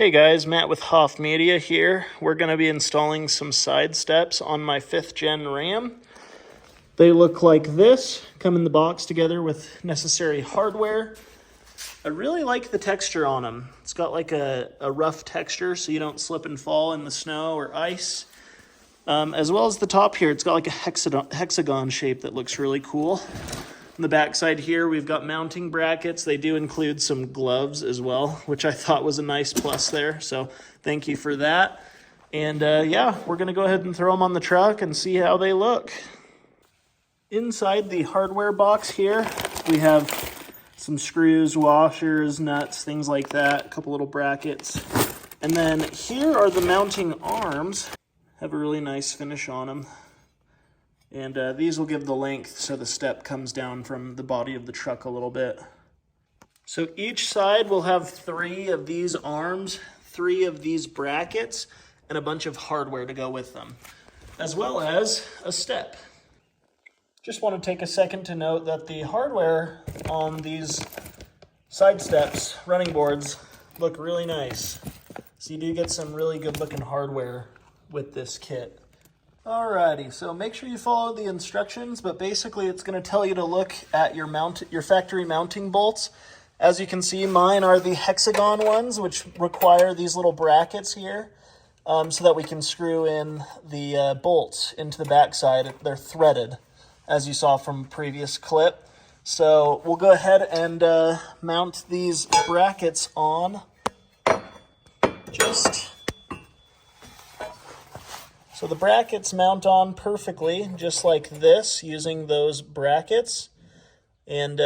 Hey guys, Matt with Hoff Media here. We're going to be installing some side steps on my 5th gen Ram. They look like this, come in the box together with necessary hardware. I really like the texture on them. It's got like a rough texture so you don't slip and fall in the snow or ice. As well as the top here, it's got like a hexagon shape that looks really cool. On the back side here, we've got mounting brackets. They do include some gloves as well, which I thought was a nice plus there. So thank you for that. And yeah, we're gonna go ahead and throw them on the truck and see how they look. Inside the hardware box here, we have some screws, washers, nuts, things like that, a couple little brackets. And then here are the mounting arms. Have a really nice finish on them. And these will give the length so the step comes down from the body of the truck a little bit. So each side will have 3 of these arms, 3 of these brackets, and a bunch of hardware to go with them, as well as a step. Just want to take a second to note that the hardware on these side steps, running boards, look really nice. So you do get some really good looking hardware with this kit. Alrighty, so make sure you follow the instructions, but basically it's going to tell you to look at your factory mounting bolts. As you can see, mine are the hexagon ones, which require these little brackets here, so that we can screw in the bolts into the backside. They're threaded, as you saw from a previous clip. So we'll go ahead and mount these brackets on So the brackets mount on perfectly, just like this, using those brackets. And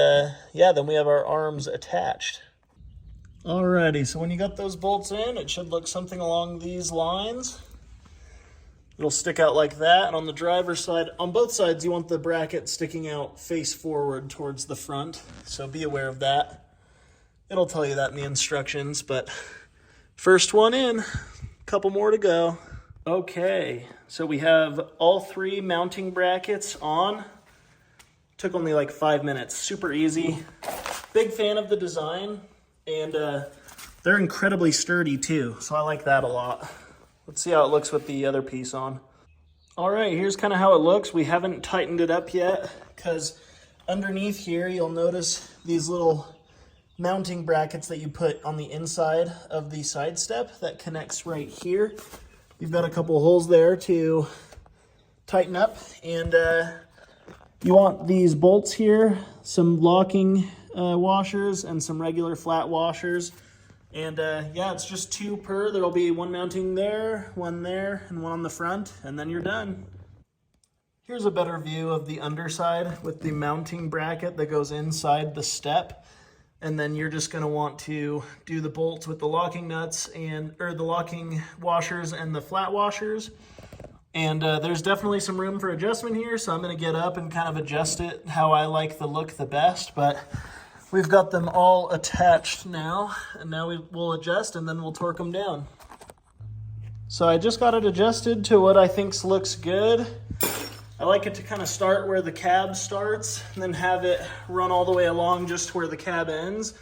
yeah, then we have our arms attached. Alrighty, so when you got those bolts in, it should look something along these lines. It'll stick out like that, and on the driver's side, on both sides, you want the bracket sticking out face forward towards the front, so be aware of that. It'll tell you that in the instructions, but first one in, couple more to go. Okay, so we have all 3 mounting brackets on. Took only like 5 minutes, super easy. Big fan of the design, and they're incredibly sturdy too, so I like that a lot. Let's see how it looks with the other piece on. All right, here's kind of how it looks. We haven't tightened it up yet, because underneath here, you'll notice these little mounting brackets that you put on the inside of the side step that connects right here. You've got a couple holes there to tighten up, and you want these bolts here, some locking washers and some regular flat washers. And yeah, it's just 2 per. There'll be one mounting there, one there, and one on the front, and then you're done. Here's a better view of the underside with the mounting bracket that goes inside the step. And then you're just gonna want to do the bolts with the locking nuts or the locking washers and the flat washers. And there's definitely some room for adjustment here, so I'm gonna get up and kind of adjust it how I like the look the best, but we've got them all attached now, and now we'll adjust and then we'll torque them down. So I just got it adjusted to what I think looks good. I like it to kind of start where the cab starts and then have it run all the way along just where the cab ends.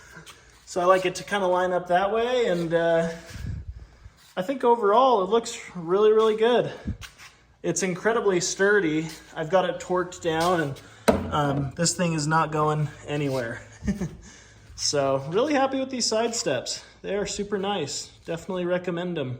So I like it to kind of line up that way, and I think overall it looks really, really good. It's incredibly sturdy. I've got it torqued down, and this thing is not going anywhere. So really happy with these side steps. They are super nice. Definitely recommend them.